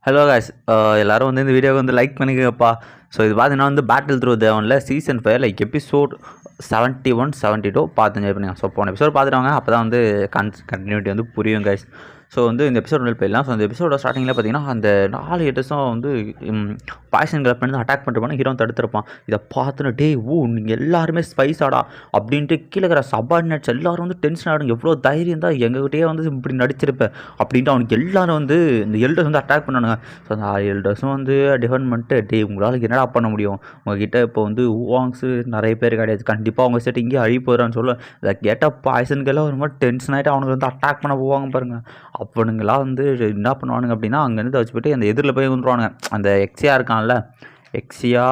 Hello guys, எல்லோரும் வந்து இந்த வீடியோவை வந்து லைக் பண்ணிக்கப்பா. ஸோ இது பார்த்தீங்கன்னா வந்து பேட்டில் த்ரூ தேவனில் சீசன் 5 லைக் எபிசோட் 71, 72 பார்த்து என்ஜாய் பண்ணுங்க. ஸோ போன எபிசோட் பார்த்துட்டாங்க, அப்போ தான் வந்து கண்டினியூட்டி வந்து புரியும் காய்ஸ். ஸோ வந்து இந்த எபிசோட் வந்து போயிடலாம். ஸோ இந்த எபிசோட ஸ்டார்டிங்கில் பார்த்தீங்கன்னா அந்த 4 எட்டர்ஸும் வந்து பாய்சன் கிளப் பண்ணி அட்டாக் பண்ணிருப்பாங்க. ஹீரோ தடுத்துருப்பான். இதை பார்த்துன்னு நீங்கள் எல்லாருமே ஸ்பைஸாடா அப்படின்ட்டு கீழே இருக்கிற சபார்டினேட்ஸ் எல்லாரும் வந்து டென்ஷன் ஆகிடும். எவ்வளோ தைரியம் தான் எங்ககிட்டயே வந்து இப்படி நடிச்சிருப்பேன் அப்படின்ட்டு அவனுக்கு எல்லாரும் வந்து இந்த எல்டர்ஸ் வந்து அட்டாக் பண்ணானுங்க. ஸோ அந்த எல்டர்ஸும் வந்து டிஃபெண்ட் பண்ணிட்டு உங்களால் என்னடா பண்ண முடியும், உங்ககிட்ட இப்போ வந்து ஊவாங்ஸு நிறைய பேர் கிடையாது, கண்டிப்பாக அவங்க செட் இங்கேயே அழி போகிறான்னு சொல்ல அதை கேட்டால் பாய்சனுக்கெல்லாம் ஒரு மாதிரி டென்ஷன் ஆகிட்டு அவனுக்கு வந்து அட்டாக் பண்ண போவாங்க பாருங்கள். அவனுங்களாம் வந்து என்ன பண்ணுவானுங்க அப்படின்னா அங்கேருந்து வச்சு போய்ட்டு அந்த எதிரில் போய் வந்துடுவானுங்க. அந்த எக்ஸியா இருக்கான்ல, எக்ஸியா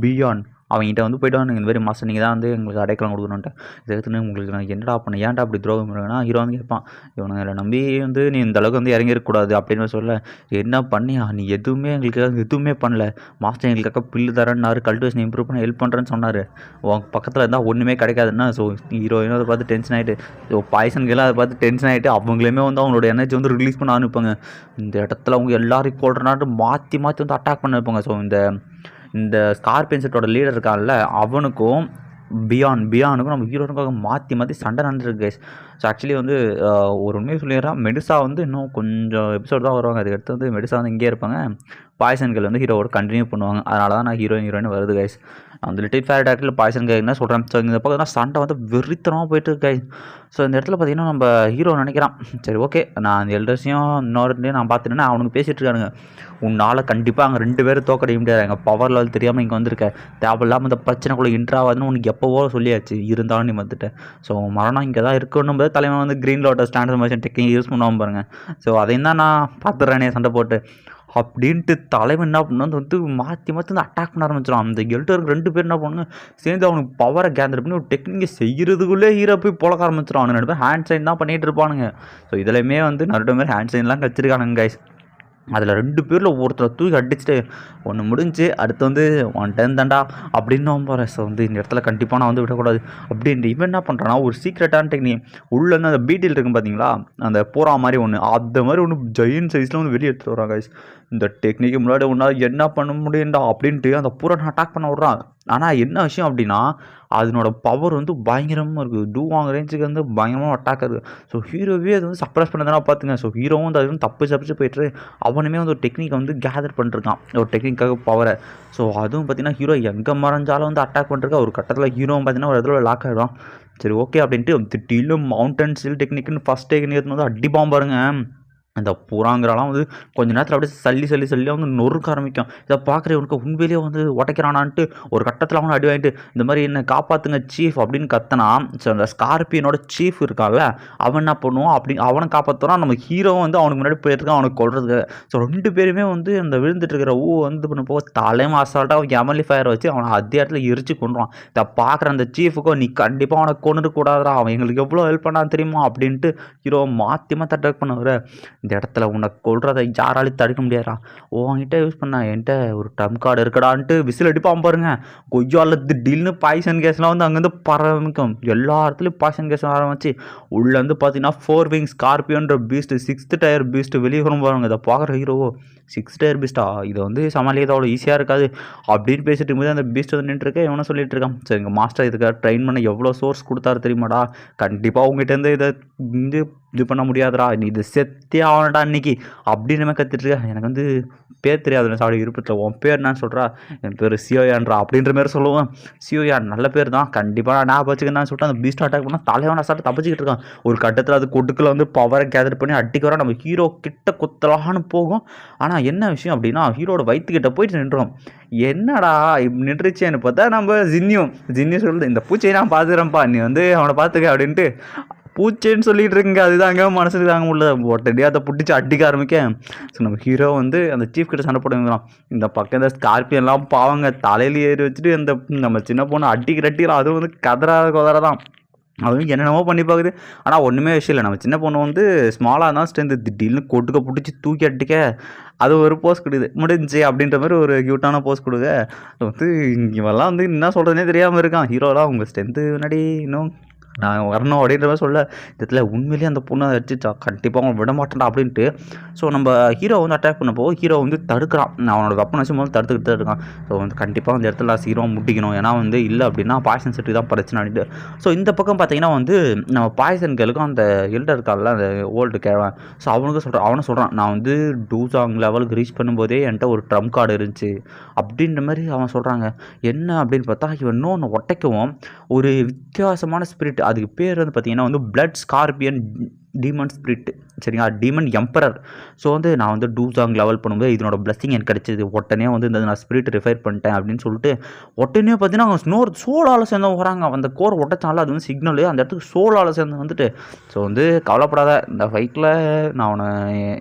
பியான், அவங்ககிட்ட வந்து போய்ட்டு இந்த மாதிரி மாதம் நீங்கள் தான் வந்து எங்களுக்கு அடைக்கலம் கொடுக்கணுன்ட்டு இதை எடுத்துன்னு உங்களுக்கு நான் என்னடா பண்ண, ஏன்டா அப்படி துரோகம் பண்ணுவேன்னா ஹீரோ வந்து கேட்பான். இவனை நம்பி வந்து நீ இந்த அளவுக்கு வந்து இறங்கிருக்கக்கூடாது அப்படின்னு சொல்ல, என்ன பண்ணியா நீ எதுவுமே எங்களுக்கு எதுவுமே பண்ணல, மாஸ்டர் எங்களுக்காக பில்லு தரேன்னாரு, கல்டிவேஷன் இம்ப்ரூவ் பண்ண ஹெல்ப் பண்ணுறேன்னு சொன்னார், உன் பக்கத்தில் இருந்தால் ஒன்றுமே கிடைக்காதுன்னா. ஸோ ஹீரோயினும் அதை பார்த்து டென்ஷன் ஆகிட்டு, ஸோ பாய்சன்கெல்லாம் அதை பார்த்து டென்ஷன் ஆகிட்டு அவங்களுமே வந்து அவங்களோட எனர்ஜி வந்து ரிலீஸ் பண்ண ஆரம்பிப்பாங்க. இந்த இடத்துல அவங்க எல்லாரையும் கொள்றனாட்டு மாற்றி மாற்றி வந்து அட்டாக் பண்ண வைப்பாங்க. ஸோ இந்த ஸ்கார்பியன் செட்டோட லீடர் இருக்கான்ல, அவனுக்கும் பியானுக்கும் நம்ம ஹீரோனுக்காக மாற்றி சண்டை நடந்துருக்கு கைஸ். ஸோ ஆக்சுவலி வந்து ஒரு உண்மையை சொல்லிடுறான், மெடிசா வந்து இன்னும் கொஞ்சம் எபிசோட் தான் வருவாங்க. அதுக்கு அடுத்து வந்து மெடிசா வந்து இங்கே இருப்பாங்க, பாய்சன்கள் வந்து ஹீரோவோட கண்டினியூ பண்ணுவாங்க. அதனால தான் நான் ஹீரோயின் வருது கைஸ். அந்த லிட்டில் ஃபேர் டேரக்டரில் பாய்சன் கை என்ன சொல்கிறேன். ஸோ இந்த பக்கம் சண்டை வந்து வெறித்தனமாக போயிட்டு இருக்கு கைஸ். ஸோ இந்த இடத்துல பார்த்தீங்கன்னா நம்ம ஹீரோ நினைக்கிறான், சரி ஓகே நான் அந்த எல்டர்ஸையும் இன்னொரு நான் பார்த்துட்டேன்னா அவனுக்கு பேசிகிட்டு இருக்கானுங்க, உன்னால் கண்டிப்பாக அங்கே 2 பேரும் தோக்கடிக்க முடியாது, எங்கள் பவர் லெவல் தெரியாமல் இங்கே வந்திருக்க, தேவையில்லாமல் இந்த பிரச்சனைக்குள்ளே இன்ட்ராவாதுன்னு உனக்கு எப்போவோ சொல்லியாச்சு, இருந்தாலும் நீ வந்துட்டேன். ஸோ மரணம் இங்கே தான் இருக்கணும் போது தலைவன் வந்து green lotus transformation technique use பண்ணுவான் பாருங்கள். ஸோ அதையும் தான் நான் பார்த்துட்றேனே சண்டை போட்டு அப்படின்ட்டு தலைவன் என்ன பண்ணு வந்து மாற்றி வந்து அட்டாக் பண்ண ஆரம்பிச்சிடும். அந்த எல்டருக்கு 2 பேர் என்ன பண்ணுங்க சேர்ந்து அவனுக்கு பவரை கேதர் பண்ணி ஒரு டெக்னிக்கை செய்கிறதுக்குள்ளே ஹீரோ போய் பொழக்க ஆரம்பிச்சிடும். அவனுக்கு 2 பேர் ஹேண்ட் சைன் தான் பண்ணிகிட்டு இருப்பானுங்க. ஸோ இதுலையுமே வந்து நிறைய பேர் ஹேண்ட் சைன்லாம் கச்சிருக்கானுங்க கைஸ். அதில் 2 பேரில் ஒருத்தரை தூக்கி அடிச்சுட்டு ஒன்று முடிஞ்சு அடுத்து வந்து 1 டைம் தாண்டா அப்படின்னு நான் போகிறேன். ஸோ வந்து இந்த இடத்துல கண்டிப்பாக நான் வந்து விடக்கூடாது அப்படின்ட்டு இவன் என்ன பண்ணுறான்னா ஒரு சீக்ரெட்டான டெக்னிக் உள்ளேருந்து அந்த பீட்டில் இருக்கும் பார்த்தீங்களா, அந்த போரா மாதிரி ஒன்று, அந்த மாதிரி ஒன்று ஜெயின் சைஸில் வந்து வெளியே எடுத்துகிட்டு வரான் கைஸ். இந்த டெக்னிக்கு முன்னாடி ஒன்றால் என்ன பண்ண முடியும்டா அப்படின்ட்டு அந்த பூரா அட்டாக் பண்ண விட்றான். ஆனால் என்ன விஷயம் அப்படின்னா அதனோட பவர் வந்து பயங்கரமாக இருக்குது, டூவாங்க ரேஞ்சுக்கு வந்து பயங்கரமாக அட்டாக் இருக்குது. ஸோ ஹீரோவே அது வந்து சப்ரஸ் பண்ணதானா பார்த்துங்க. ஸோ ஹீரோவும் வந்து அது வந்து தப்பிச்சு போயிட்டு அவனுமே வந்து ஒரு டெக்னிக்கை வந்து கேதர் பண்ணிருக்கான், ஒரு டெக்னிக்காக பவரை. ஸோ அதுவும் பார்த்தீங்கன்னா ஹீரோ எங்கே மறைஞ்சாலும் வந்து அட்டாக் பண்ணிருக்கா. ஒரு கட்டத்தில் ஹீரோவும் பார்த்தீங்கன்னா ஒரு இடத்துல லாக் ஆகிடும். சரி ஓகே அப்படின்ட்டு திடீர்னு மவுண்டன் ஸ்டில் டெக்னிக்னு ஃபஸ்ட் டெக்னிக் வந்து அடிப்பான் பாருங்க. அந்த புறாங்கிறலாம் வந்து கொஞ்ச நேரத்தில் அப்படியே சொல்லி வந்து நொறுக்க ஆரம்பிக்கும். இதை பார்க்குறவனுக்கு உண்மையிலேயே வந்து உடைக்கிறானான்ட்டு ஒரு கட்டத்தில் அவனை அடி வாங்கிட்டு இந்த மாதிரி என்ன காப்பாற்றுங்க சீஃப் அப்படின்னு கத்தனா. ஸோ அந்த ஸ்கார்பியனோட சீஃப் இருக்கான்ல, அவன் என்ன பண்ணுவான் அப்படி அவனை காப்பாற்றுறான். நம்ம ஹீரோவும் வந்து அவனுக்கு முன்னாடி போயிருக்கான் அவனுக்கு கொள்றதுக்கு. ஸோ 2 பேருமே வந்து அந்த விழுந்துட்டு இருக்கிற வந்து பண்ண போக தலைமை அசால்ட்டாக அவன் எமலி ஃபயர் வச்சு அவனை அதே இடத்துல எரிச்சு கொண்டுறான். இதை பார்க்குற அந்த சீஃபுக்கும் நீ கண்டிப்பாக அவனை கொண்டுட்டு கூடாதுடா, அவன் எங்களுக்கு எவ்வளோ ஹெல்ப் பண்ணான்னு தெரியுமா அப்படின்ட்டு ஹீரோ மாற்றி அட்டாக் பண்ண இந்த இடத்துல உனக்கு கொள்றதை யாராலையும் தடுக்க முடியாதா, உன்கிட்ட யூஸ் பண்ண என்கிட்ட ஒரு டம் கார்டு இருக்கடான்ட்டு விசில் அடிப்பான் பாருங்க. கொய்யால திடீர்னு பாய்சன் கேஸ்லாம் வந்து அங்கேருந்து பரமிக்கும். எல்லா இடத்துலையும் பாய்சன் கேஸ் ஆரம்பிச்சு உள்ளேருந்து பார்த்தீங்கன்னா 4 விங் ஸ்கார்பியோன்ற பீஸ்ட் 6th டயர் பீஸ்ட் வெளியே வரும் பாருங்க. இதை பார்க்குற ஹீரோ 6th டயர் பீஸ்டா, இதை வந்து சமாளிக்கிறது அவ்வளோ ஈஸியாக இருக்காது அப்படின்னு பேசிட்டு இருக்கும்போது அந்த பீஸ்ட் வந்து நின்றுருக்கேன். இவனை சொல்லிட்டு இருக்கான், சரி எங்கள் மாஸ்டர் இதுக்காக ட்ரெயின் பண்ண எவ்வளோ சோர்ஸ் கொடுத்தாரு தெரியுமாடா, கண்டிப்பாக உங்ககிட்டேருந்து இதை இது பண்ண முடியாதுடா, நீ இது செத்தே ஆகணும்டா இன்னைக்கு அப்படின்னு கற்றுட்டு இருக்கேன். எனக்கு வந்து பேர் தெரியாது சாரி விருப்பத்தில், உன் பேர் என்னன்னு சொல்கிறா, என் பேர் சியோயான்றா அப்படின்ற மாதிரி சொல்லுவேன். சியோயான் நல்ல பேர் தான், கண்டிப்பாக நான் வச்சுக்கன்னு சொல்லிட்டு அந்த பீஸ்ட் அட்டாக் பண்ணால் தலைவனை சாப்பிட்டு தப்பிச்சிக்கிட்டு இருக்கான். ஒரு கட்டத்தில் அது கொட்டுக்கில் வந்து பவரை கேதர் பண்ணி அடிக்க வர நம்ம ஹீரோ கிட்ட கொத்தலான்னு போகும். ஆனால் என்ன விஷயம் அப்படின்னா ஹீரோட வயிற்றுக்கிட்ட போயிட்டு நின்றுடும். என்னடா நின்றுச்சேன்னு பார்த்தா நம்ம ஜின்னியும் சொல்லுது, இந்த பூச்சியை நான் பார்த்துக்கிறேன்ப்பா, நீ வந்து அவனை பார்த்துக்க அப்படின்ட்டு பூச்சேன்னு சொல்லிட்டு இருக்குங்க. அதுதாங்க மனசுக்கு தாங்க முடியல, ஒட்டடியாக அதை பிடிச்சி அடிக்க ஆரம்பிக்க. ஸோ நம்ம ஹீரோ வந்து அந்த சீஃப் கிட்ட சண்டை போடுவாங்களாம். இந்த பக்கம் இந்த ஸ்கார்பியன்லாம் பாவங்க தலையில் ஏறி வச்சுட்டு இந்த நம்ம சின்ன பொண்ணு அடிக்கிறான். அதுவும் வந்து கதற தான், அதுவும் என்னென்னமோ பண்ணி பார்க்குது. ஆனால் ஒன்றுமே விஷயம் இல்லை, நம்ம சின்ன பொண்ணு வந்து ஸ்மாலாக இருந்தால் ஸ்ட்ரென்த்து திடீர்னு கொட்டுக்க பிடிச்சி தூக்கி அடிக்க அது ஒரு போஸ் கொடுக்குது முடிஞ்சு அப்படின்ற மாதிரி ஒரு க்யூட்டான போஸ் கொடுக்க. வந்து இவெல்லாம் வந்து என்ன சொல்கிறதுனே தெரியாமல் இருக்கான். ஹீரோலாம் உங்கள் ஸ்ட்ரென்த்து முன்னாடி இன்னும் நான் வரணும் அப்படின்ற மாதிரி சொல்ல இதில் உண்மையிலேயே அந்த பொண்ணை அடிச்சிச்சா கண்டிப்பாக அவன் விட மாட்டேன்டா அப்படின்ட்டு. ஸோ நம்ம ஹீரோ வந்து அட்டாக் பண்ணப்போ ஹீரோ வந்து தடுக்கிறான். அவனோட வெப்பன் வச்சு போது தடுத்துக்கிட்டு இருக்கான். ஸோ வந்து கண்டிப்பாக அந்த இடத்துல ஹீரோ முடிக்கணும். ஏன்னா வந்து இல்லை அப்படின்னா பாய்சன் செட்டு தான் பிரச்சனை அப்படின்ட்டு. ஸோ இந்த பக்கம் பார்த்தீங்கன்னா வந்து நம்ம பாய்சன் கேளுக்கும் அந்த எல்டர் இருக்கார்ல அந்த ஓல்டு கேவன். ஸோ அவனும் சொல்கிறான் நான் வந்து டூசாங் லெவலுக்கு ரீச் பண்ணும்போதே என்கிட்ட ஒரு ட்ரம் கார்டு இருந்துச்சு அப்படின்ற மாதிரி அவன் சொல்கிறாங்க. என்ன அப்படின்னு பார்த்தா இவன் இன்னொன்று ஒட்டைக்கவும் ஒரு வித்தியாசமான ஸ்பிரிட், அதுக்கு பேர் வந்து பார்த்திங்கன்னா வந்து பிளட் ஸ்கார்பியன் டீமன் ஸ்பிரிட், சரிங்களா, டீமன் எம்பரர். ஸோ வந்து நான் வந்து டூசாங் லெவல் பண்ணும்போது இதனோட பிளஸிங் எனக்கு கிடச்சிது. உடனே வந்து இந்த நான் ஸ்பிரிட் ரிஃபைர் பண்ணிட்டேன் அப்படின்னு சொல்லிட்டு உடனே பார்த்தீங்கன்னா அவங்க சோலால் சேர்ந்து வராங்க. அந்த கோர் ஒட்டச்சால அது வந்து சிக்னலு அந்த இடத்துக்கு சோலால் சேர்ந்து வந்துட்டு. ஸோ வந்து கவலைப்படாத, இந்த ஃபைட்டில் நான் அவனை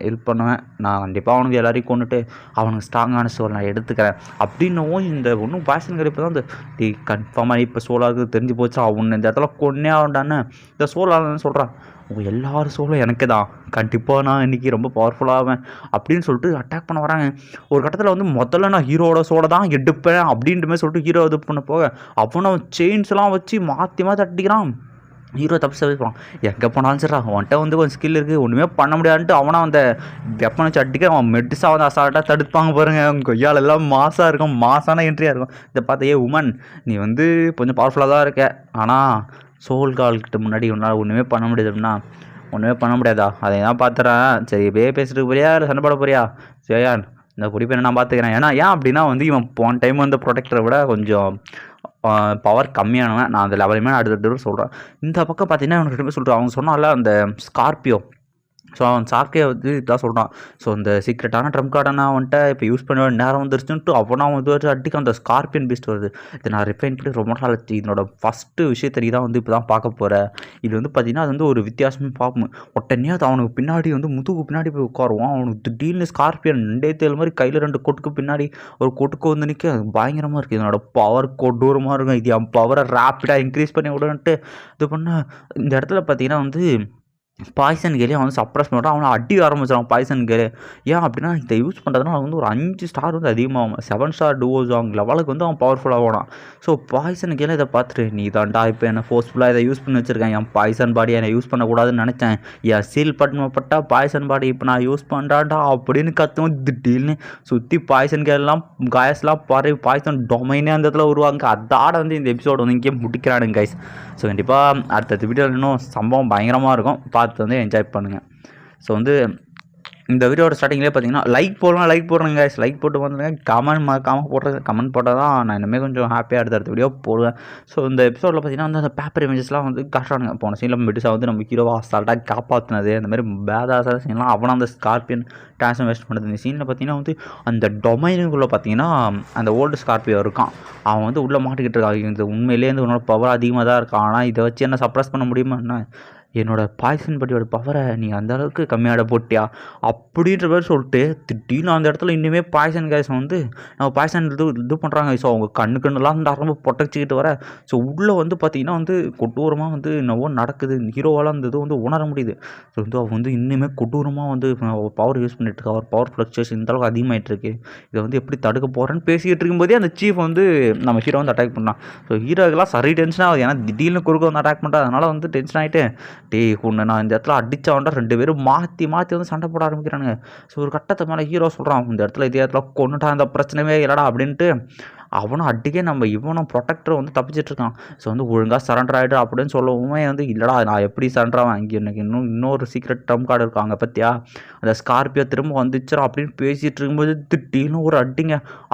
ஹெல்ப் பண்ணுவேன், நான் கண்டிப்பாக அவனுக்கு எல்லாரையும் கொண்டுட்டு அவனுக்கு ஸ்ட்ராங்கான சோல் நான் எடுத்துக்கிறேன் அப்படின்னவும் இந்த ஒன்றும் பாய்சன் இப்போ தான் இந்த கன்ஃபார்மாக இப்போ சோலாருக்கு தெரிஞ்சு போச்சா அவனு இந்த இடத்துல கொன்னே ஆகண்டான்னு இந்த சோலான்னு சொல்கிறான். உங்கள் எல்லாரும் சோலும் எனக்கு தான், கண்டிப்பாக நான் இன்றைக்கி ரொம்ப பவர்ஃபுல்லாவேன் அப்படின்னு சொல்லிட்டு அட்டாக் பண்ண வராங்க. ஒரு கட்டத்தில் வந்து முதல்ல நான் ஹீரோட சோலை தான் எடுப்பேன் அப்படின்ற மாதிரி சொல்லிட்டு ஹீரோ இது பண்ண போக அவனை செயின்ஸ்லாம் வச்சு மாற்றி மாற்றி அடிக்கிறான். ஹீரோ தப்பு போகிறான். எங்கே போனாலும் சரிடா அவன்கிட்ட வந்து கொஞ்சம் ஸ்கில் இருக்குது ஒன்றுமே பண்ண முடியாதுன்ட்டு அவனை அந்த வெப்பனை வச்சு அடிக்க அவன் மெடிஸாக வந்து அசால்ட்டாக தடுப்பாங்க பாருங்கள். அவங்க கொய்யால் எல்லாம் மாசாக இருக்கும், மாசான என்ட்ரியாக இருக்கும். இதை பார்த்த உமன் நீ வந்து கொஞ்சம் பவர்ஃபுல்லாக தான் இருக்க, ஆனால் சோல் கால்கிட்ட முன்னாடி உன்னால் ஒன்றுமே பண்ண முடியாது அப்படின்னா ஒன்றுமே பண்ண முடியாதா, அதை தான் பார்த்துறேன். சரி பேசிட்டு போறியா இல்லை சண்டை போட போறியா, சரியா இந்த குடிப்பேன் நான் பார்த்துக்கிறேன். ஏன் அப்படின்னா வந்து இவன் போன டைம் வந்து ப்ரொடெக்டரை விட கொஞ்சம் பவர் கம்மியானவன். நான் அந்த லெவலுமே அடுத்த சொல்கிறேன். இந்த பக்கம் பார்த்தீங்கன்னா இவனுக்கு ரெண்டு சொல்கிறேன். அவங்க சொன்னால அந்த ஸ்கார்பியோ, ஸோ அவன் சார்க்கே வந்து இதான் சொல்கிறான். ஸோ இந்த சீக்ரெட்டான ட்ரம் கார்டை நான் வந்துட்டு இப்போ யூஸ் பண்ண நேரம் வந்துருச்சுன்ட்டு அவனா வந்து அடிக்க அந்த ஸ்கார்பியன் பீஸ்ட் வருது. இதை நான் ரிஃபைன் பண்ணி ரொம்ப நாள் ஆச்சு. இதனோட ஃபஸ்ட்டு விஷயத்தை தான் வந்து இப்போ தான் பார்க்க போகிறேன். இது வந்து பார்த்திங்கன்னா அது வந்து ஒரு வித்தியாசமாக பார்ப்போம். உடனே அது அவனுக்கு பின்னாடி வந்து முதுகு பின்னாடி போய் உட்காருவான். அவனுக்கு திடீர்னு ஸ்கார்பியன் 2 தேல் மாதிரி கையில் 2 கொட்டுக்கு பின்னாடி ஒரு கொட்டுக்கு வந்து நிற்க பயங்கரமாக இருக்குது. இதனோட பவர் கொடூரமாக இருக்கும். இது என் பவரை ரேப்பிடாக இன்க்ரீஸ் பண்ணி விடன்ட்டு இது பண்ண இந்த இடத்துல பார்த்திங்கன்னா வந்து பாய்சன் கேலே அவன் வந்து சப்ரஸ் பண்ணுறான். அவனை அடி ஆரம்பிச்சிடான் பாய்சன் கேலே. ஏன் அப்படின்னா இதை யூஸ் பண்ணுறதுனால அவன் வந்து ஒரு 5 ஸ்டார் வந்து அதிகமாகும். 7 ஸ்டார் டூவோசாங் லெவலுக்கு வந்து அவன் பவர்ஃபுல்லாக போனான். ஸோ பாய்சன் கேலே இதை பார்த்துட்டு நீ தான்டா இப்போ என்ன ஃபோர்ஸ்ஃபுல்லாக இதை யூஸ் பண்ணி வச்சுருக்கேன். என் பாய்சன் பாடி என்னை யூஸ் பண்ணக்கூடாதுன்னு நினச்சேன். என் சீல் பண்ணப்பட்டா பாய்சன் பாடி இப்போ நான் யூஸ் பண்ணுறான்டா அப்படின்னு கற்றுவோம். திடீர்னு சுற்றி பாய்சன் கேலாம் காயஸ்லாம் பறவை பாய்சன் டொமைனே அந்த இடத்துல உருவாங்க. அதாட வந்து இந்த எபிசோடு வந்து இங்கே முடிக்கிறானுங்க கைஸ். ஸோ கண்டிப்பாக அடுத்த வீடியோவில் இன்னும் சம்பவம் பயங்கரமாக இருக்கும், பார்த்து வந்து என்ஜாய் பண்ணுங்கள். ஸோ வந்து இந்த வீடியோட ஸ்டார்டிங்லேயே பார்த்தீங்கன்னா லைக் போடுறேங்க கைஸ். லைக் போட்டு வந்துடுங்க. கமெண்ட் போட்டால் தான் நான் இனிமேல் கொஞ்சம் ஹாப்பியாக அடுத்த வீடியோ போடுவேன். ஸோ இந்த எபிசோடில் பார்த்தீங்கன்னா வந்து அந்த பேப்பர் இமேஜஸ்லாம் வந்து காட்டுறானுங்க. போன சீனில் மெடிஸாக வந்து நம்ம ஹீரோவாக அசால்ட்டாக காப்பாற்றினது, அந்த மாதிரி பேதாசான சீன்லாம் அவனை அந்த ஸ்கார்பியன் ட்ரான்ஸ்ஃபர்மேஷன் பண்ணுறது. இந்த சீனில் பார்த்தீங்கன்னா வந்து அந்த டொமைனுக்குள்ளே பார்த்தீங்கன்னா அந்த ஓல்டு ஸ்கார்பியோ இருக்கான். அவன் வந்து உள்ளே மாட்டிக்கிட்டு இருக்கான். இந்த உண்மையிலேயே வந்து உன்னோட பவர் அதிகமாக தான் இருக்கான். ஆனால் இதை வச்சு என்ன சப்ரஸ் பண்ண முடியுமா என்ன, என்னோடய பாய்சன் பாடியோட பவரை நீ அந்த அளவுக்கு கம்மியாட போட்டியா அப்படின்ற மாதிரி சொல்லிட்டு திடீர்னு அந்த இடத்துல இன்னுமே பாய்சன் கேஸ் வந்து நம்ம பாய்சன் இது பண்ணுறாங்க. ஸோ அவங்க கண்ணுலாம் வந்து ரொம்ப பொட்டச்சிக்கிட்டு வர. ஸோ உள்ளே வந்து பார்த்திங்கன்னா வந்து கொடூரமாக வந்து என்னவோ நடக்குது. ஹீரோவால் அந்த இது வந்து உணர முடியுது. ஸோ வந்து அவள் வந்து இன்னுமே கொடூரமாக வந்து பவர் யூஸ் பண்ணிட்டு இருக்கா. அவர் பவர் ஃப்ளக்சுவேஷன் இந்த அளவுக்கு அதிகமாகிட்டு இருக்கு. இதை வந்து எப்படி தடுக்க போகிறேன்னு பேசிக்கிட்டு இருக்கும்போதே அந்த சீஃப் வந்து நம்ம ஹீரோ வந்து அட்டாக் பண்ணான். ஸோ ஹீரோக்கெல்லாம் சரி டென்ஷன் ஆகுது. ஏன்னா திடீர்னு குறுக்க வந்து அட்டாக் பண்ணுறா. அதனால் வந்து டென்ஷன் ஆகிட்டு ஒன்று நான் இந்த இடத்துல அடித்தவன்டா 2 பேரும் மாற்றி வந்து சண்டை போட ஆரம்பிக்கிறானுங்க. ஸோ ஒரு கட்டத்தை மேலே ஹீரோ சொல்கிறான் இந்த இடத்துல இதே இடத்துல கொண்டுட்டான், அந்த பிரச்சனையே இல்லைடா அப்படின்ட்டு அவனும் அடிக்கே நம்ம இவனும் ப்ரொடெக்டர் வந்து தப்பிச்சிட்ருக்கான். ஸோ வந்து ஒழுங்காக சரண்டர் ஆகிடு அப்படின்னு சொல்லவுமே வந்து இல்லைடா நான் எப்படி சரண்டர் ஆவேன், இங்கே எனக்கு இன்னொரு சீக்ரெட் ட்ரம் கார்டு இருக்காங்க பற்றியா, அந்த ஸ்கார்பியோ திரும்ப வந்துச்சிடும் அப்படின்னு பேசிகிட்டு இருக்கும்போது திடீர்னு ஒரு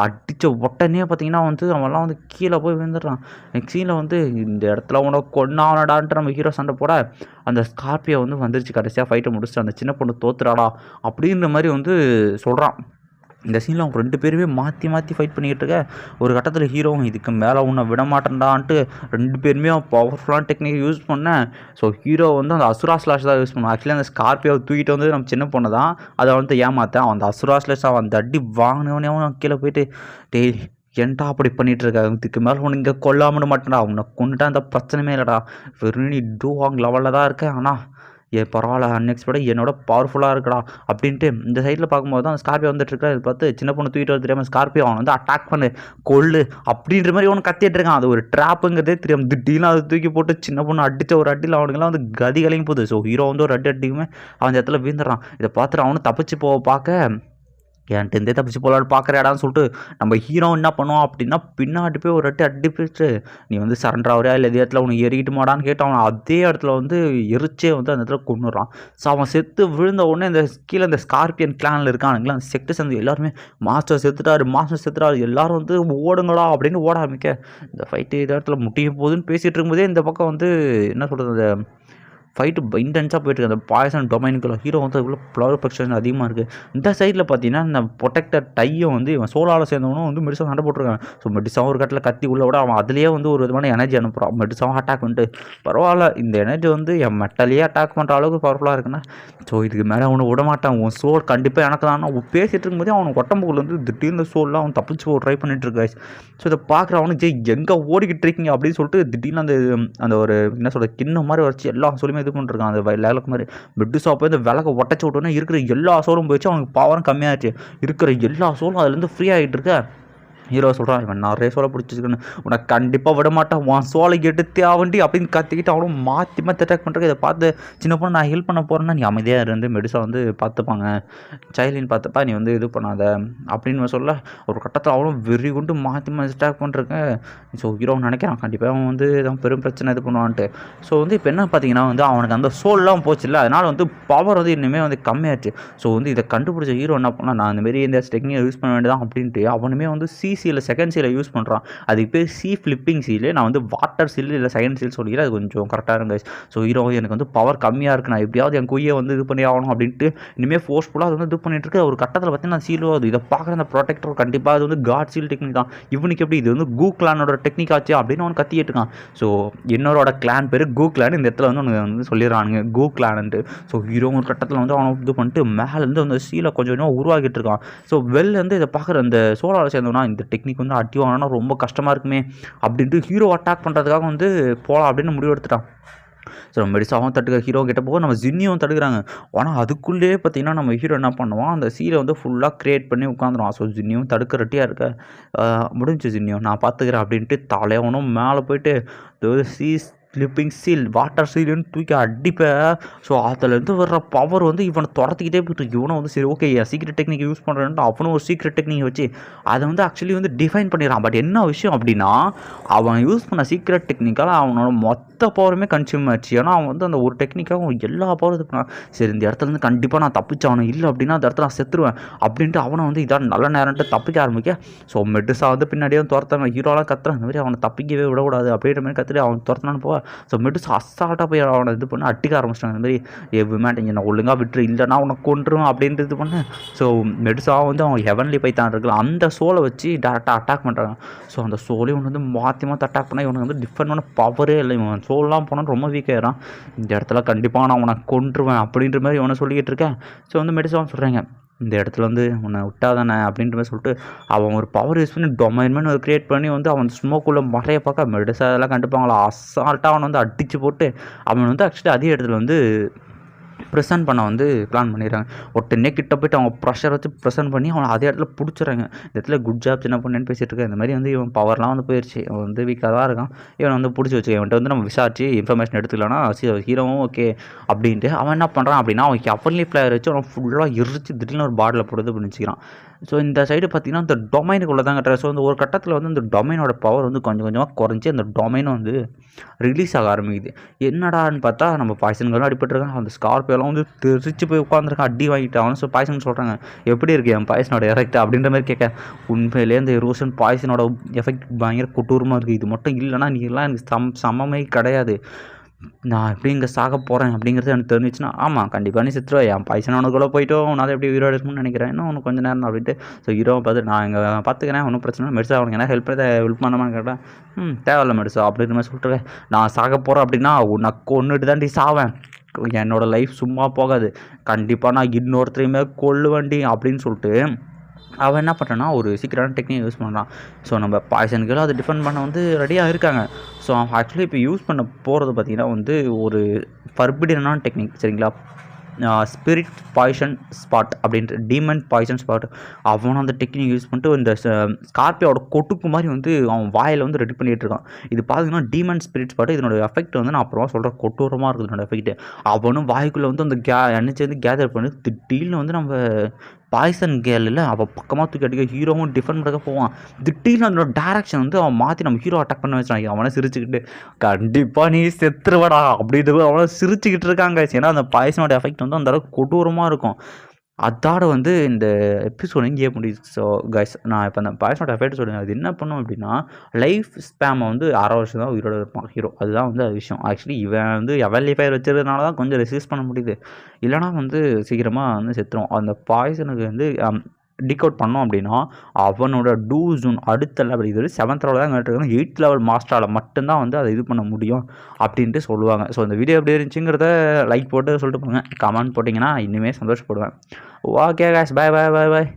அடித்த உடனே பார்த்தீங்கன்னா வந்து அவன்லாம் வந்து கீழே போய் விழுந்துடுறான். நெக்ஸ்ட் சீனில் வந்து இந்த இடத்துல உனக்கு கொண்டாவனடான்ட்டு நம்ம ஹீரோ சண்டை போட அந்த ஸ்கார்பியோ வந்து வந்துருச்சு. கடைசியாக ஃபைட்டை முடிச்சுட்டு அந்த சின்ன பொண்ணு தோத்துறாடா அப்படின்ற மாதிரி வந்து சொல்கிறான். இந்த சீனில் அவங்க 2 பேருமே மாற்றி ஃபைட் பண்ணிக்கிட்டு இருக்க. ஒரு கட்டத்தில் ஹீரோவும் இதுக்கு மேலே உன்னை விட மாட்டேன்டான்ட்டு 2 பேருமே பவர்ஃபுல்லான டெக்னிக் யூஸ் பண்ணேன். ஸோ ஹீரோ வந்து அந்த அசுரா ஸ்லாஷ் தான் யூஸ் பண்ணுவான். ஆக்சுவலி அந்த ஸ்கார்பியோவை தூக்கிட்டு வந்து நம்ம சின்ன பொண்ணு தான் அதை வந்து ஏமாற்றேன். அந்த அசுரா ஸ்லாஷ் அவன் அந்த அடி வாங்கினவனே அவன் கீழே போயிட்டு டேய் ஏன்டா அப்படி பண்ணிகிட்டு இருக்க, இதுக்கு மேலே உனக்கு இங்கே கொல்லாமட மாட்டேன்டா, உன்னை கொண்டுட்டா அந்த பிரச்சனையுமே இல்லைடா, வெறும் நீ டூ வாங் லெவலில் தான் இருக்க, ஆனால் பரவாயில்ல அன்எக்ஸ்பெக்டட் என்னோட பவர்ஃபுல்லாக இருக்கடா அப்படின்ட்டு இந்த சைடில் பார்க்கும்போது தான் ஸ்கார்பியோ வந்துட்டுருக்கா. இது பார்த்து சின்ன பொண்ணு தூக்கிட்டு வர தெரியாமல் ஸ்கார்பியோ அவன் வந்து அட்டாக் பண்ணு கொள்ளு அப்படின்ற மாதிரி அவனு கத்திட்டு இருக்கான். அது ஒரு ட்ராப்புங்கிறதே தெரியாமல் திடீர்னு அதை தூக்கி போட்டு சின்ன பொண்ணு அடித்த ஒரு அடியில் அவனுங்கெல்லாம் வந்து கதி கலங்கி போகுது. ஸோ ஹீரோ வந்து ஒரு அடிக்குமே அவன் இந்த இடத்துல வீந்துடுறான். இதை பார்த்துட்டு அவனும் தப்பிச்சு பார்க்க என்கிட்ட தப்பிச்சு போகலான்னு பார்க்குறேடான்னு சொல்லிட்டு நம்ம ஹீரோ என்ன பண்ணுவான் அப்படின்னா பின்னாடி போய் ஒரு அடிப்பிட்டு நீ வந்து சரண்டர் ஆகிறியா இல்லை இதே இடத்துல அவனுக்கு எறிக்கிட்டு மாடான்னு கேட்டு அவன் அதே இடத்துல வந்து எரிச்சே வந்து அந்த இடத்துல கொண்டுறான். ஸோ அவன் செத்து விழுந்த உடனே இந்த கீழே இந்த ஸ்கார்பியன் கிளானில் இருக்கானுங்களா அந்த செக்டர்ஸ் வந்து எல்லாருமே மாஸ்டர் செத்துட்டாரு எல்லாரும் வந்து ஓடுங்களா அப்படின்னு ஓட ஆரம்பிக்க இந்த ஃபைட்டு இந்த இடத்துல முடிய போகுதுன்னு பேசிகிட்டு இருக்கும்போதே இந்த பக்கம் வந்து என்ன சொல்கிறது அந்த ஃபைட்டு இன்டென்ஸாக போயிட்டுருக்கு. அந்த பாய்சன் டொமைனுக்குள்ள ஹீரோ வந்து அதுக்குள்ள ஃப்ளவர் ப்ரொடக்ஷன் அதிகமாக இருக்குது. இந்த சைடில் பார்த்தீங்கன்னா இந்த ப்ரொடெக்டர் டையை வந்து இவன் சோலாவில் சேர்ந்தவனும் வந்து மெடிசாவும் சண்டை போட்டிருக்கான். ஸோ மெடிசாவும் ஒரு கட்டில் கத்தி உள்ள விட அவன் அதுலேயே வந்து ஒரு விதமான எனர்ஜி அனுப்புகிறான். மெடிசாவும் அட்டாக் பண்ணிட்டு பரவாயில்ல இந்த எனர்ஜி வந்து என் மெட்டலையே அட்டாக் பண்ணுற அளவுக்கு பவர்ஃபுல்லாக இருக்குன்னா ஸோ இதுக்கு மேலே அவனை விட மாட்டான். உன் சோல் கண்டிப்பாக எனக்கு தான் அவன் பேசிகிட்டு இருக்கும்போதே அவனுக்கு உடம்புக்குள்ள வந்து திடீர்னு சோல்லாம் அவன் தப்பிச்சு ட்ரை பண்ணிட்டு இருக்காரு. ஸோ இதை பார்க்குற அவனுக்கு எங்கே ஓடிக்கிட்டு இருக்கீங்க அப்படின்னு சொல்லிட்டு திடீர்னு அந்த ஒரு என்ன சொல்கிறது கிண்ணம் மாதிரி வச்சு எல்லா சொல்லுமே இது பண்ணிருக்கான். அந்த விளக்கு மாதிரி பெட்டு ஷாப்பை இந்த விளக்க ஒட்டச்சு விட்டோன்னே இருக்கிற எல்லா சோலும் போயிடுச்சு. அவனுக்கு பவரும் கம்மியாச்சு. இருக்கிற எல்லா சோலும் அதுலேருந்து ஃப்ரீ ஆகிட்டு இருக்க ஹீரோ சொல்கிறான் இவன் நிறைய சோலை பிடிச்சிருக்குன்னு உனக்கு கண்டிப்பாக விட மாட்டான் உன் சோலை கேட்டு தேவண்டி அப்படின்னு கத்திக்கிட்டு அவனும் மாற்றி அட்டாக் பண்ணுறேன். இதை பார்த்து சின்ன பொண்ணு நான் ஹெல்ப் பண்ண போகிறேன்னா நீ அமைதியாக இருந்து மெடிசா வந்து பார்த்துப்பாங்க சைலின்னு பார்த்துப்பா நீ வந்து இது பண்ணாத அப்படின்னு சொல்ல ஒரு கட்டத்தில் அவனும் வெறி கொண்டு மாற்றி அட்டாக் பண்ணுறேன். ஸோ ஹீரோ நினைக்கிறான் கண்டிப்பாக அவன் வந்து தான் பெரும் பிரச்சனை இது பண்ணுவான்ட்டு. ஸோ வந்து இப்போ என்ன பார்த்தீங்கன்னா வந்து அவனுக்கு அந்த சோல்லாம் போச்சு இல்லை அதனால் வந்து பவர் வந்து இனிமேல் வந்து கம்மியாச்சு. ஸோ வந்து இதை கண்டுபிடிச்ச ஹீரோ என்ன பண்ணால் நான் இந்தமாரி இந்த டெக்னிக்கை யூஸ் பண்ண வேண்டியதான் அப்படின்ட்டு அவனுமே வந்து சிசியில் செகண்ட் சீலை யூஸ் பண்ணுறான். அதுக்கு பேர் சி ஃப்ளிப்பிங் சீல். நான் வந்து வாட்டர் சீல் இல்லை செகண்ட் சீல் சொல்லிக்கிறேன். அது கொஞ்சம் கரெக்டாக இருங்க. ஸோ ஹீரோ எனக்கு வந்து பவர் கம்மியாக இருக்குது நான் எப்படியாவது என் குய்யை வந்து இது பண்ணி ஆகணும் அப்படின்ட்டு இனிமேல் ஃபோர்ஸ்ஃபுல்லாக அது வந்து இது பண்ணிட்டு இருக்கு. ஒரு கட்டத்தில் பார்த்தீங்கன்னா சீலோ அது இதை பார்க்குற அந்த ப்ரொடெக்டர் கண்டிப்பாக அது வந்து காட் சீல் டெக்னிக் தான். இவனுக்கு எப்படி இது வந்து கூ கிளானோட டெக்னிக் ஆச்சு அப்படின்னு அவன் கத்திட்டு இருக்கான். ஸோ என்னோட கிளான் பேர் கூ கிளான் இந்த இடத்துல வந்து அவனுக்கு வந்து சொல்லிடுறானுங்க கூ கிளான்ட்டு. ஸோ ஹீரோ ஒரு கட்டத்தில் வந்து அவனை இது பண்ணிட்டு மேலேருந்து அந்த சீலை கொஞ்சம் கொஞ்சமாக உருவாக்கிட்டு இருக்கான். ஸோ வெளிலேருந்து இதை பார்க்குற அந்த சோலாவில் சேர்ந்தோன்னா இந்த டெக்னிக் வந்து அடி வாங்கினா ரொம்ப கஷ்டமாக இருக்குமே அப்படின்ட்டு ஹீரோ அட்டாக் பண்ணுறதுக்காக வந்து போகலாம் அப்படின்னு முடிவு எடுத்துட்டான். ஸோ மெடிசாவும் தடுக்க ஹீரோ கிட்ட போக நம்ம ஜின்னியும் தடுக்கிறாங்க. ஆனால் அதுக்குள்ளேயே பார்த்தீங்கன்னா நம்ம ஹீரோ என்ன பண்ணுவான் அந்த சீலை வந்து ஃபுல்லாக க்ரியேட் பண்ணி உட்காந்துருவான். ஸோ ஜின்னியும் தடுக்க ரெட்டியாக இருக்க முடிஞ்சு ஜின்னியும் நான் பார்த்துக்கிறேன் அப்படின்ட்டு தலையவனும் மேலே போயிட்டு சீஸ் ஸ்லிப்பிங் சீல் வாட்டர் சீல்னு தூக்கி அடிப்பேன். ஸோ அதுலேருந்து வர்ற பவர் வந்து இவனை துரத்திக்கிட்டே போயிட்டு இவனை வந்து சரி ஓகே என் சீக்ரெட் டெக்னிக் யூஸ் பண்ணுறேன்ட்டு அவனும் ஒரு சீக்ரெட் டெக்னிக் வச்சு அதை வந்து ஆக்சுவலி வந்து டிஃபைன் பண்ணிடுறான். பட் என்ன விஷயம் அப்படின்னா அவன் யூஸ் பண்ண சீக்ரெட் டெக்னிக்கால் அவனோட மொத்த பவருமே கன்சியூம் ஆச்சு. ஏன்னா அவன் வந்து அந்த ஒரு டெக்னிக்காக அவன் எல்லா பவரும் இது பண்ணான். சரி இந்த இடத்துலேருந்து கண்டிப்பாக நான் தப்பிச்சாகணும் இல்லை அப்படின்னா அந்த இடத்துல நான் செத்துருவேன் அப்படின்ட்டு அவனை வந்து இதான் நல்ல நேரம்ட்டு தப்பிக்க ஆரம்பிக்க. ஸோ மெடிசா வந்து பின்னாடியே துரத்தாங்க ஹீரோலாம் கத்துறான் இந்த மாதிரி அவனை தப்பிக்கவே விடக்கூடாது அப்படின்ற மாதிரி கத்துட்டு அவன் துரத்தினான்னு போக. ஸோ மெடிசா அசால்ட்டாக போய் அவனை இது பண்ணி அட்டிக்க ஆரம்பிச்சிட்டாங்க. இந்த மாதிரி விமாட்டிங்க நான் ஒழுங்காக விட்டுரு இல்லைனா அவனை கொண்டுருவேன் அப்படின்ட்டு இது பண்ணேன். ஸோ மெடிசா வந்து அவன் ஹெவன்லி பைத்தான் இருக்கலாம் அந்த சோலை வச்சு டேரெக்டாக அட்டாக் பண்ணுறாங்க. ஸோ அந்த சோலையும் ஒன்று வந்து மாற்றி அட்டாக் பண்ணால் இவனுக்கு வந்து டிஃபெண்ட் பண்ண பவரே இல்லை. இவன் சோல்லாம் போனால் ரொம்ப வீக்காகிறான். இந்த இடத்துல கண்டிப்பாக நான் உனக்கு கொண்டுருவேன் அப்படின்ற மாதிரி இவனை சொல்லிக்கிட்டு இருக்கேன். ஸோ வந்து மெடிசாவும் சொல்கிறாங்க இந்த இடத்துல வந்து உன்னை விட்டாதானே அப்படின்ற மாதிரி சொல்லிட்டு அவன் ஒரு பவர் யூஸ் பண்ணி டொமைன்மெண்ட் ஒரு க்ரியேட் பண்ணி வந்து அவன் ஸ்மோக்குள்ளே மறைய பார்க்க மெடிசா அதெல்லாம் கண்டுப்பாங்களா அசால்ட்டாக அவனை வந்து அடித்து போட்டு அவன் வந்து ஆக்சுவலி அதே இடத்துல வந்து ப்ரெசென்ட் பண்ண வந்து பிளான் பண்ணிடுறாங்க. உடனே கிட்ட போய்ட்டு அவங்க ப்ரெஷர் வச்சு ப்ரெசென்ட் பண்ணி அவனை அதே இடத்துல பிடிச்சிட்றாங்க. இந்த இடத்துல குட் ஜாப் சின்ன பொண்ணுன்னு பேசிகிட்டு இருக்கேன். இந்த மாதிரி வந்து இவன் பவர்லாம் வந்து போயிடுச்சு. அவன் வந்து வீக்காக தான் இருக்கான். இவன் வந்து பிடிச்சி வச்சு இவன்ட்டு வந்து நம்ம விசாரிச்சு இன்ஃபர்மேஷன் எடுத்துக்கலாம்னா ஹீரோவும் ஓகே அப்படின்ட்டு அவன் என்ன பண்ணுறான் அப்படின்னா அவன் ஹெவன்லி பிளேயர் வச்சு அவன் ஃபுல்லாக எரிச்சு திடீர்னு ஒரு பாட்டில் போடுறது பண்ணிச்சிக்கிறான். ஸோ இந்த சைடு பார்த்திங்கன்னா இந்த டொமைனுக்குள்ளே தான் கட்டுற. ஸோ இந்த ஒரு கட்டத்தில் வந்து இந்த டொமைனோட பவர் வந்து கொஞ்சம் கொஞ்சமாக குறைஞ்சி அந்த டொமைனும் வந்து ரிலீஸ் ஆக ஆரம்பிக்குது. என்னடான்னு பார்த்தா நம்ம பாய்சன்களும் அடிபட்டுருக்கான். அந்த ஸ்கார்பியோலாம் வந்து தெரிச்சு போய் உட்காந்துருக்கான் அடி வாங்கிட்டு. அவனு பாய்சன் சொல்கிறாங்க எப்படி இருக்குது என் பாய்சனோட எஃபெக்ட் அப்படின்ற மாதிரி கேட்க உண்மையிலே அந்த ரோஷன் பாய்சனோட எஃபெக்ட் பயங்கர கொட்டூரமாக இருக்குது. இது மட்டும் இல்லைனா நீ எல்லாம் எனக்கு சமமே கிடையாது. நான் எப்படி இங்கே சாக போகிறேன் அப்படிங்கிறது எனக்கு தெரிஞ்சிச்சுன்னா ஆமாம் கண்டிப்பாக நீ செத்துருவேன் என் பாய்சனவனுக்குள்ளே போயிட்டோம் நான் எப்படி உயிரோடு இருக்கும்னு நினைக்கிறேன் இன்னும் ஒன்று கொஞ்சம் நேரம் அப்படின்ட்டு. ஸோ ஹீரோவை பார்த்து நான் இங்கே பார்த்துக்கிறேன் ஒன்றும் பிரச்சனை மெடிசா அவனுக்கு என்ன ஹெல்ப் பண்ணாமான்னு கேட்டேன். தேவையில்ல மெடிசா அப்படின்ற மாதிரி சொல்லிட்டு நான் சாக போகிறேன் அப்படின்னா உனக்கு கொன்னுட்டு தாண்டி சாவேன் என்னோடய லைஃப் சும்மா போகாது கண்டிப்பாக நான் இன்னொருத்தரையுமே கொல்லுவேண்டி அப்படின்னு சொல்லிட்டு அவன் என்ன பண்ணுறான்னா ஒரு சீக்கிரமான டெக்னிக் யூஸ் பண்ணுறான். ஸோ நம்ம பாய்சனுக்கெல்லாம் அதை டிஃபெண்ட் பண்ண வந்து ரெடியாக இருக்காங்க. ஸோ அவன் ஆக்சுவலி இப்போ யூஸ் பண்ண போகிறது பார்த்திங்கன்னா வந்து ஒரு ஃபர்பிடனான டெக்னிக் சரிங்களா. ஸ்பிரிட் பாய்சன் ஸ்பாட் அப்படின்ட்டு டீமன் பாய்சன் ஸ்பாட் அவனும் அந்த டெக்னிக் யூஸ் பண்ணிட்டு இந்த ஸ்கார்பியோட கொட்டுக்கு மாதிரி வந்து அவன் வாயில் வந்து ரெடி பண்ணிகிட்டு இருக்கான். இது பார்த்தீங்கன்னா டீமன் ஸ்பிரிட் ஸ்பாட். இதனோட எஃபெக்ட் வந்து நான் அப்புறமா சொல்கிறேன், கொட்டூரமாக இருக்குது இதனோட எஃபெக்ட். அவனும் வாய்க்குள்ளே வந்து அந்த எண்ணெய் சேர்ந்து கேதர் பண்ணி திடீர்னு வந்து நம்ம பாய்சன் கேர்ளில் அவள் பக்கமாக தூக்கி அடிக்க ஹீரோவும் டிஃபெண்ட் பண்ண போவான். திடீர்னு அதனோட டேரக்ஷன் வந்து அவன் மாற்றி நம்ம ஹீரோ அட்டாக் பண்ண வச்சான். அவனை சிரிச்சுக்கிட்டு கண்டிப்பாக நீ செத்துருவடா அப்படின்ட்டு அவனை சிரிச்சுக்கிட்டு இருக்காங்க. ஏன்னா அந்த பாய்சனோட எஃபெக்ட் வந்து அந்த அளவுக்கு கொடூரமாக இருக்கும். அதோட வந்து இந்த எபிசோடு இங்கேயே முடியுது. ஸோ கைஸ் நான் இப்போ அந்த பாய்சனோட எஃபெக்ட் சொல்லுங்கள். அது என்ன பண்ணும் அப்படின்னா லைஃப் ஸ்பேமை வந்து 6 வருஷம் தான் உயிரோடு இருப்பான் ஹீரோ. அதுதான் வந்து அது விஷயம். ஆக்சுவலி இவன் வந்து எவலிஃபயர் வச்சதுனால தான் கொஞ்சம் ரெசிஸ்ட் பண்ண முடியுது. இல்லைனா வந்து சீக்கிரமாக வந்து செத்துரும். அந்த பாய்சனுக்கு வந்து டிகவுட் பண்ணோம் அப்படின்னா அவனோட டூஸுன் அடுத்த லெவல் இது 7th லெவல் தான் கேட்டிருக்காங்க. 8th லெவல் மாஸ்டரால் மட்டும்தான் வந்து அதை இது பண்ண முடியும் அப்படின்ட்டு சொல்லுவாங்க. ஸோ இந்த வீடியோ எப்படி இருந்துச்சுங்கிறத லைக் போட்டு சொல்லிட்டு போங்க. கமெண்ட் போட்டிங்கன்னா இன்னுமே சந்தோஷப்படுவேன். ஓகே காய்ஸ், பாய் பாய் பாய் பாய்.